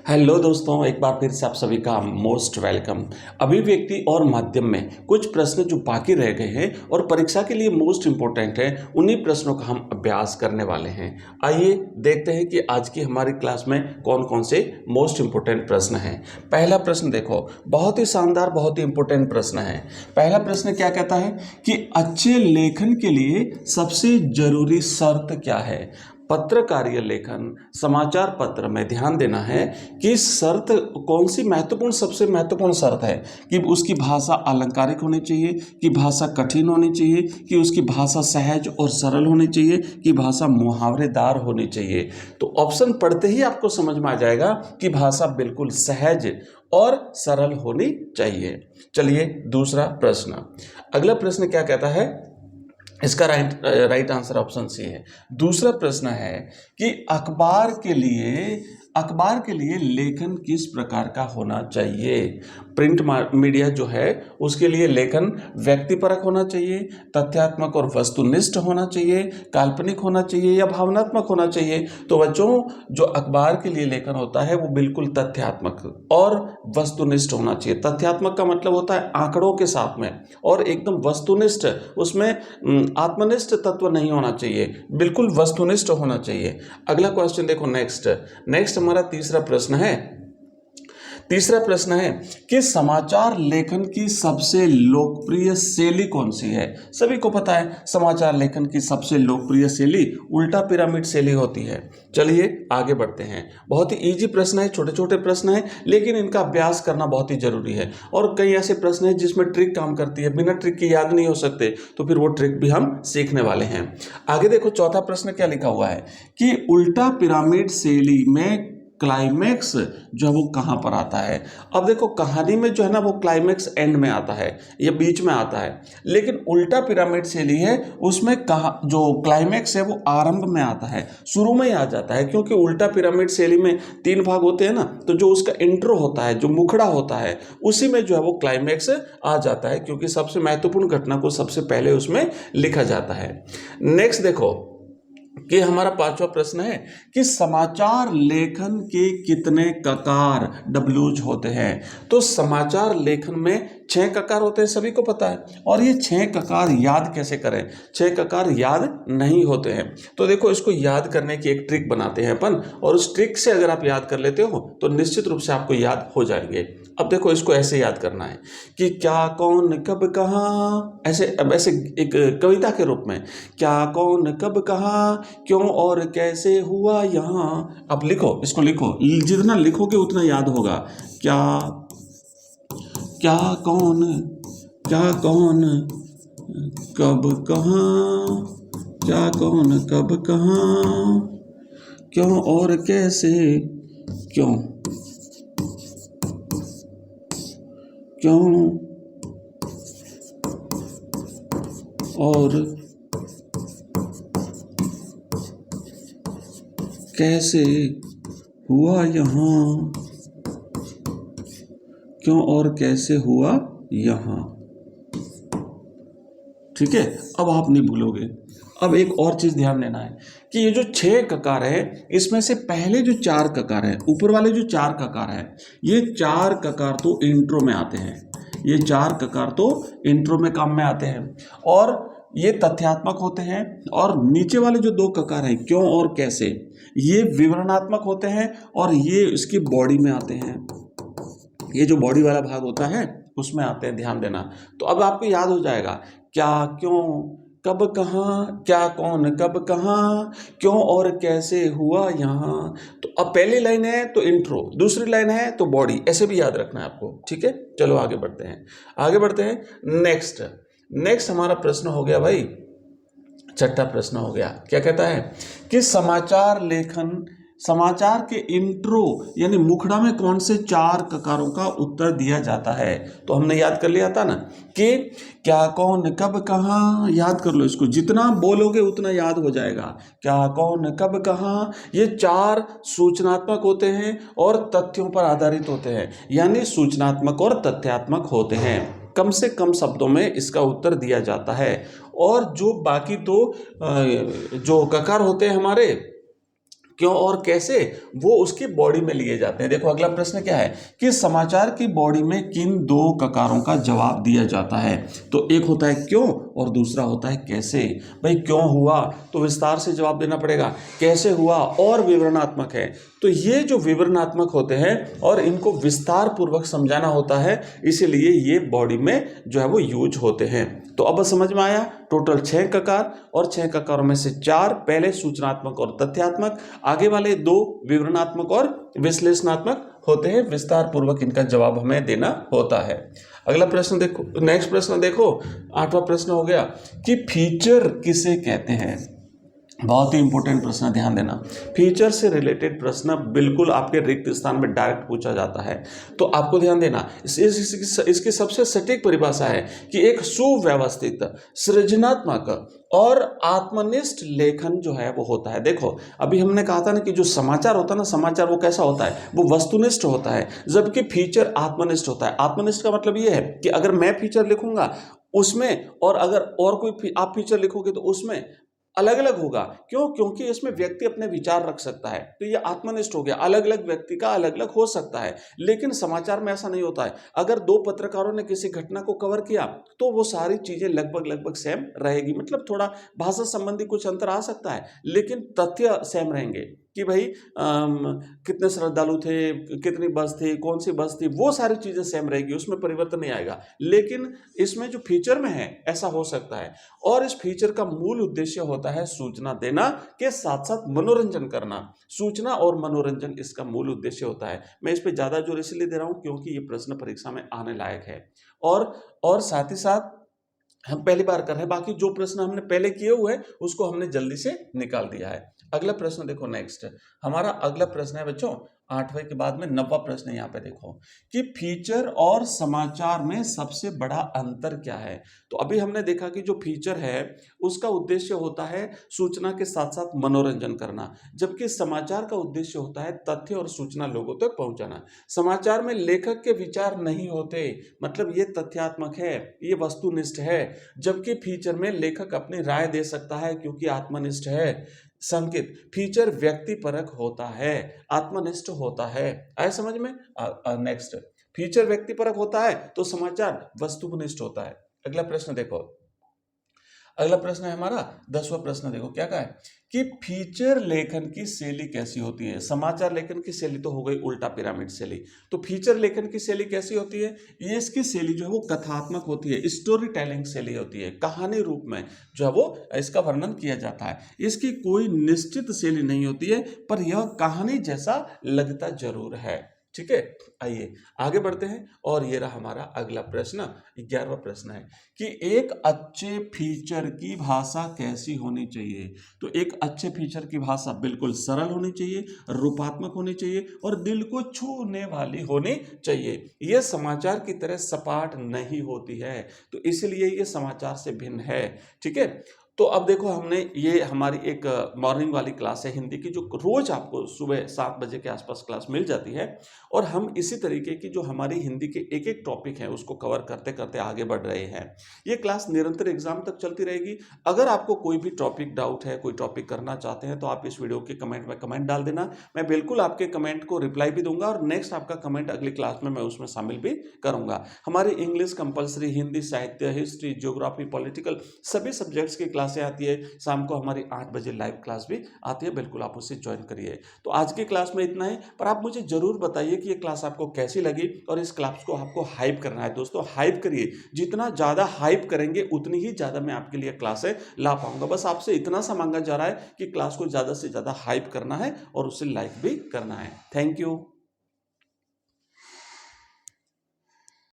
Hello दोस्तों, एक बार फिर से आप सभी का मोस्ट वेलकम। अभिव्यक्ति और माध्यम में कुछ प्रश्न जो बाकी रह गए हैं और परीक्षा के लिए मोस्ट इंपॉर्टेंट है, उन्हीं प्रश्नों का हम अभ्यास करने वाले हैं। आइए देखते हैं कि आज की हमारी क्लास में कौन कौन से मोस्ट इंपॉर्टेंट प्रश्न हैं। पहला प्रश्न देखो, बहुत ही शानदार, बहुत ही इंपॉर्टेंट प्रश्न है। पहला प्रश्न क्या कहता है कि अच्छे लेखन के लिए सबसे जरूरी शर्त क्या है। पत्रकारीय लेखन, समाचार पत्र में ध्यान देना है कि शर्त कौन सी महत्वपूर्ण, सबसे महत्वपूर्ण शर्त है कि उसकी भाषा अलंकारिक होनी चाहिए, कि भाषा कठिन होनी चाहिए, कि उसकी भाषा सहज और सरल होनी चाहिए, कि भाषा मुहावरेदार होनी चाहिए। तो ऑप्शन पढ़ते ही आपको समझ में आ जाएगा कि भाषा बिल्कुल सहज और सरल होनी चाहिए। चलिए दूसरा प्रश्न, अगला प्रश्न क्या कहता है, इसका राइट आंसर ऑप्शन सी है। दूसरा प्रश्न है कि अखबार के लिए लेखन किस प्रकार का होना चाहिए। प्रिंट मीडिया जो है उसके लिए लेखन व्यक्तिपरक होना चाहिए, तथ्यात्मक और वस्तुनिष्ठ होना चाहिए, काल्पनिक होना चाहिए या भावनात्मक होना चाहिए। तो बच्चों, जो अखबार के लिए लेखन होता है वो बिल्कुल तथ्यात्मक और वस्तुनिष्ठ होना चाहिए। तथ्यात्मक का मतलब होता है आंकड़ों के साथ में, और एकदम वस्तुनिष्ठ, उसमें आत्मनिष्ठ तत्व नहीं होना चाहिए, बिल्कुल वस्तुनिष्ठ होना चाहिए। अगला क्वेश्चन देखो, नेक्स्ट हमारा तीसरा प्रश्न है कि समाचार लेखन की सबसे लोकप्रिय शैली कौन सी है। सभी को पता है समाचार लेखन की सबसे लोकप्रिय शैली उल्टा पिरामिड शैली होती है। चलिए आगे बढ़ते हैं। बहुत ही इजी प्रश्न है, छोटे छोटे प्रश्न है, लेकिन इनका अभ्यास करना बहुत ही जरूरी है। और कई ऐसे प्रश्न है जिसमें ट्रिक काम करती है, बिना ट्रिक के याद नहीं हो सकते, तो फिर वो ट्रिक भी हम सीखने वाले हैं। आगे देखो, चौथा प्रश्न क्या लिखा हुआ है कि उल्टा पिरामिड शैली में क्लाइमैक्स जो है वो कहाँ पर आता है। अब देखो, कहानी में जो है ना वो क्लाइमैक्स एंड में आता है या बीच में आता है, लेकिन उल्टा पिरामिड शैली है उसमें कहाँ जो क्लाइमैक्स है वो आरंभ में आता है, शुरू में ही आ जाता है। क्योंकि उल्टा पिरामिड शैली में 3 भाग होते हैं ना, तो जो उसका इंट्रो होता है, जो मुखड़ा होता है, उसी में जो है वो क्लाइमैक्स आ जाता है, क्योंकि सबसे महत्वपूर्ण घटना को सबसे पहले उसमें लिखा जाता है। नेक्स्ट देखो कि हमारा पांचवा प्रश्न है कि समाचार लेखन के कितने ककार डब्ल्यूज होते हैं। तो समाचार लेखन में 6 ककार होते हैं, सभी को पता है। और ये 6 ककार याद कैसे करें, 6 ककार याद नहीं होते हैं। तो देखो, इसको याद करने की एक ट्रिक बनाते हैं अपन, और उस ट्रिक से अगर आप याद कर लेते हो तो निश्चित रूप से आपको याद हो जाएंगे। अब देखो, इसको ऐसे याद करना है कि क्या कौन कब कहाँ, ऐसे अब ऐसे एक कविता के रूप में, क्या कौन कब कहाँ, क्यों और कैसे हुआ यहाँ। अब लिखो, इसको लिखो, जितना लिखोगे उतना याद होगा। क्या क्या कौन कब कहाँ, क्या कौन कब कहाँ, क्यों और कैसे, क्यों और कैसे हुआ यहाँ, क्यों और कैसे हुआ यहाँ। ठीक है, अब आप नहीं भूलोगे। अब एक और चीज ध्यान देना है कि ये जो 6 ककार है, इसमें से पहले जो 4 ककार है, ऊपर वाले जो 4 ककार है, ये 4 ककार तो इंट्रो में आते हैं। ये 4 ककार तो इंट्रो में काम में आते हैं, और ये तथ्यात्मक होते हैं। और नीचे वाले जो 2 ककार हैं, क्यों और कैसे, ये विवरणात्मक होते हैं, और ये इसकी बॉडी में आते हैं। ये जो बॉडी वाला भाग होता है उसमें आते हैं, ध्यान देना। तो अब आपको याद हो जाएगा, क्या क्यों कब कहाँ, क्या कौन कब कहाँ, क्यों और कैसे हुआ यहाँ। तो अब पहली लाइन है तो इंट्रो, दूसरी लाइन है तो बॉडी, ऐसे भी याद रखना है आपको। ठीक है, चलो आगे बढ़ते हैं। नेक्स्ट हमारा प्रश्न हो गया भाई, छठा प्रश्न हो गया। क्या कहता है कि समाचार के इंट्रो यानी मुखड़ा में कौन से 4 ककारों का उत्तर दिया जाता है। तो हमने याद कर लिया था ना कि क्या कौन कब कहाँ, याद कर लो इसको, जितना बोलोगे उतना याद हो जाएगा। क्या कौन कब कहाँ, ये 4 सूचनात्मक होते हैं और तथ्यों पर आधारित होते हैं, यानी सूचनात्मक और तथ्यात्मक होते हैं। कम से कम शब्दों में इसका उत्तर दिया जाता है। और जो बाकी तो जो ककार होते हैं हमारे, क्यों और कैसे, वो उसकी बॉडी में लिए जाते हैं। देखो अगला प्रश्न क्या है कि समाचार की बॉडी में किन दो ककारों का जवाब दिया जाता है। तो एक होता है क्यों और दूसरा होता है कैसे। भाई क्यों हुआ तो विस्तार से जवाब देना पड़ेगा, कैसे हुआ और विवरणात्मक है। तो ये जो विवरणात्मक होते हैं और इनको विस्तार पूर्वक समझाना होता है, इसीलिए ये बॉडी में जो है वो यूज होते हैं। तो अब समझ में आया, टोटल 6 ककार और 6 ककारों में से 4 पहले सूचनात्मक और तथ्यात्मक, आगे वाले 2 विवरणात्मक और विश्लेषणात्मक होते हैं। विस्तार पूर्वक इनका जवाब हमें देना होता है। अगला प्रश्न देखो, नेक्स्ट प्रश्न देखो, 8वां प्रश्न हो गया कि फीचर किसे कहते हैं। बहुत ही इंपॉर्टेंट प्रश्न, ध्यान देना। फीचर से रिलेटेड प्रश्न बिल्कुल आपके रिक्त स्थान में डायरेक्ट पूछा जाता है, तो आपको ध्यान देना। इसकी सबसे सटीक परिभाषा है कि एक सुव्यवस्थित, सृजनात्मक और आत्मनिष्ठ लेखन जो है वो होता है। देखो अभी हमने कहा था ना कि जो समाचार होता है ना, समाचार वो कैसा होता है, वो वस्तुनिष्ठ होता है, जबकि फीचर आत्मनिष्ठ होता है। आत्मनिष्ठ का मतलब ये है कि अगर मैं फीचर लिखूंगा उसमें और अगर और कोई आप फीचर लिखोगे तो उसमें अलग अलग होगा। क्यों? क्योंकि इसमें व्यक्ति अपने विचार रख सकता है, तो ये आत्मनिष्ठ हो गया। अलग अलग व्यक्ति का अलग अलग हो सकता है, लेकिन समाचार में ऐसा नहीं होता है। अगर 2 पत्रकारों ने किसी घटना को कवर किया तो वो सारी चीजें लगभग सेम रहेगी। मतलब थोड़ा भाषा संबंधी कुछ अंतर आ सकता है, लेकिन तथ्य सेम रहेंगे कि भाई कितने श्रद्धालु थे, कितनी बस थी, कौन सी बस थी, वो सारी चीजें सेम रहेगी, उसमें परिवर्तन नहीं आएगा। लेकिन इसमें जो फीचर में है ऐसा हो सकता है, और इस फीचर का मूल उद्देश्य होता है सूचना देना के साथ साथ मनोरंजन करना। सूचना और मनोरंजन इसका मूल उद्देश्य होता है। मैं इस पर ज्यादा जोर इसलिए दे रहा हूं क्योंकि ये प्रश्न परीक्षा में आने लायक है, और साथ ही साथ हम पहली बार कर रहे हैं। बाकी जो प्रश्न हमने पहले किए हुए हैं उसको हमने जल्दी से निकाल दिया है। अगला प्रश्न देखो, नेक्स्ट हमारा अगला प्रश्न है बच्चों 8वें के बाद में 9वां प्रश्न है। यहाँ पे देखो कि फीचर और समाचार में सबसे बड़ा अंतर क्या है। तो अभी हमने देखा कि जो फीचर है उसका उद्देश्य होता है सूचना के साथ साथ मनोरंजन करना, जबकि समाचार का उद्देश्य होता है तथ्य और सूचना लोगों तक पहुंचाना। समाचार में लेखक के विचार नहीं होते, मतलब ये तथ्यात्मक है, ये वस्तुनिष्ठ है, जबकि फीचर में लेखक अपनी राय दे सकता है क्योंकि आत्मनिष्ठ है। संकेत, फीचर व्यक्तिपरक होता है, आत्मनिष्ठ होता है। आए समझ में? नेक्स्ट, फीचर व्यक्तिपरक होता है तो समाचार वस्तुनिष्ठ होता है। अगला प्रश्न देखो, अगला प्रश्न है हमारा 10वां प्रश्न। देखो क्या कहा है कि फीचर लेखन की शैली कैसी होती है। समाचार लेखन की शैली तो हो गई उल्टा पिरामिड शैली, तो फीचर लेखन की शैली कैसी होती है। ये इसकी शैली जो है वो कथात्मक होती है, स्टोरी टेलिंग शैली होती है, कहानी रूप में जो है वो इसका वर्णन किया जाता है। इसकी कोई निश्चित शैली नहीं होती है, पर यह कहानी जैसा लगता जरूर है। ठीक है, आइए आगे बढ़ते हैं। और ये रहा हमारा अगला प्रश्न, 11वां प्रश्न है कि एक अच्छे फीचर की भाषा कैसी होनी चाहिए। तो एक अच्छे फीचर की भाषा बिल्कुल सरल होनी चाहिए, रूपात्मक होनी चाहिए और दिल को छूने वाली होनी चाहिए। यह समाचार की तरह सपाट नहीं होती है, तो इसलिए ये समाचार से भिन्न है। ठीक है, तो अब देखो हमने ये हमारी एक मॉर्निंग वाली क्लास है हिंदी की, जो रोज आपको सुबह 7 बजे के आसपास क्लास मिल जाती है, और हम इसी तरीके की जो हमारी हिंदी के एक एक टॉपिक है उसको कवर करते करते आगे बढ़ रहे हैं। ये क्लास निरंतर एग्जाम तक चलती रहेगी। अगर आपको कोई भी टॉपिक डाउट है, कोई टॉपिक करना चाहते हैं, तो आप इस वीडियो के कमेंट में कमेंट डाल देना। मैं बिल्कुल आपके कमेंट को रिप्लाई भी दूंगा, और नेक्स्ट आपका कमेंट अगली क्लास में मैं उसमें शामिल भी करूंगा। हमारी इंग्लिश कंपलसरी, हिंदी, साहित्य, हिस्ट्री, ज्योग्राफी, पॉलिटिकल सभी सब्जेक्ट्स की क्लासें आती है। शाम को हमारी 8 बजे लाइव क्लास भी आती है, बिल्कुल आप उससे ज्वाइन करिए। तो आज की क्लास में इतना ही, पर आप मुझे जरूर बताइए कि ये क्लास आपको कैसी लगी, और इस क्लास को आपको हाइप करना है। दोस्तों हाइप करिए, जितना ज़्यादा हाइप करेंगे उतनी ही ज़्यादा मैं आपके लिए क्लासें ला पाऊंगा। बस आपसे इतना सा मांगा जा रहा है कि क्लास को ज़्यादा से ज़्यादा हाइप करना है और उसे लाइक भी करना है। Thank you.